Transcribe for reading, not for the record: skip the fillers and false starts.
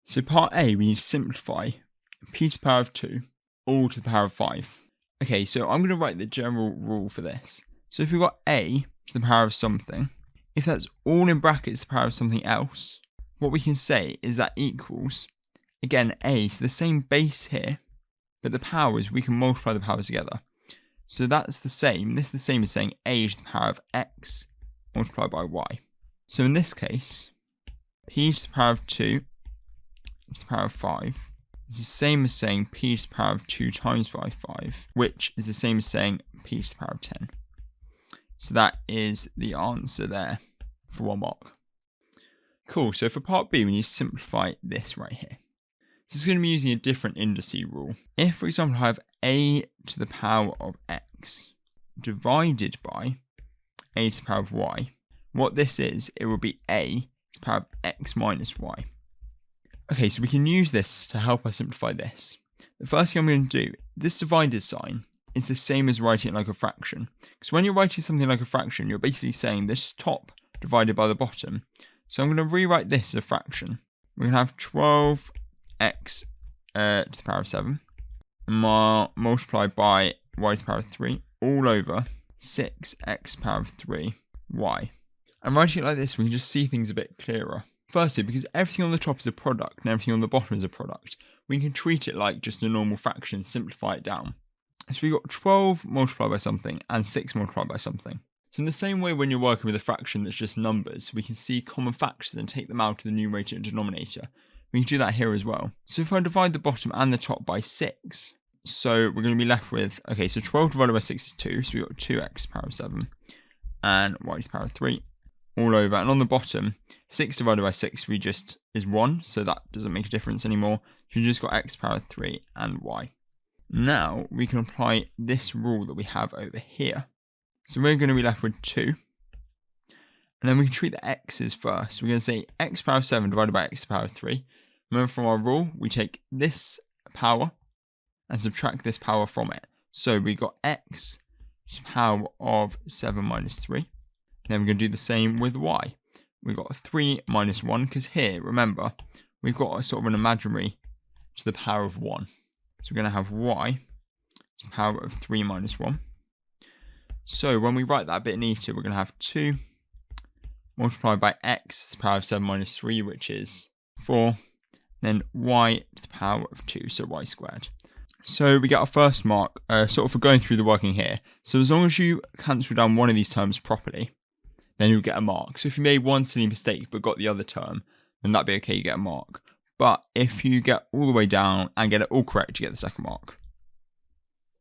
So part A, we need to simplify p to the power of 2 all to the power of 5. Okay, so I'm going to write the general rule for this. So if we've got a to the power of something, if that's all in brackets to the power of something else, what we can say is that equals, again, a, so the same base here, but the powers, we can multiply the powers together. So that's the same. This is the same as saying a to the power of x multiplied by y. So in this case, p to the power of 2 to the power of 5 is the same as saying p to the power of 2 times by 5, which is the same as saying p to the power of 10. So that is the answer there for 1 mark. Cool, so for part B, we need to simplify this right here. So it's going to be using a different indices rule. If, for example, I have a to the power of x divided by a to the power of y, what this is, it will be a to the power of x minus y. Okay, so we can use this to help us simplify this. The first thing I'm going to do, this divided sign is the same as writing it like a fraction. Because when you're writing something like a fraction, you're basically saying this top divided by the bottom. So I'm going to rewrite this as a fraction. We're going to have 12x to the power of 7 multiplied by y to the power of 3 all over 6x to the power of 3 y. And writing it like this, we can just see things a bit clearer. Firstly, because everything on the top is a product and everything on the bottom is a product, we can treat it like just a normal fraction, simplify it down. So we've got 12 multiplied by something and 6 multiplied by something. So in the same way when you're working with a fraction that's just numbers, we can see common factors and take them out of the numerator and denominator. We can do that here as well. So if I divide the bottom and the top by 6, so we're going to be left with, okay, so 12 divided by 6 is 2, so we've got 2x to the power of 7 and y to the power of 3 all over. And on the bottom, 6 divided by 6 is 1, so that doesn't make a difference anymore. So we just got x to the power of 3 and y. Now we can apply this rule that we have over here. So we're going to be left with 2. And then we can treat the x's first. We're going to say x to the power of 7 divided by x to the power of 3. Remember from our rule, we take this power and subtract this power from it. So we got x to the power of 7 minus 3. Then we're going to do the same with y. We've got 3 minus 1, because here, remember, we've got a sort of an imaginary to the power of 1. So we're going to have y to the power of 3 minus 1. So when we write that a bit neater, we're going to have 2 multiplied by x to the power of 7 minus 3, which is 4. Then y to the power of 2, so y squared. So we get our first mark, sort of for going through the working here. So as long as you cancel down one of these terms properly, then you'll get a mark. So if you made one silly mistake but got the other term, then that'd be okay, you get a mark. But if you get all the way down and get it all correct, you get the second mark.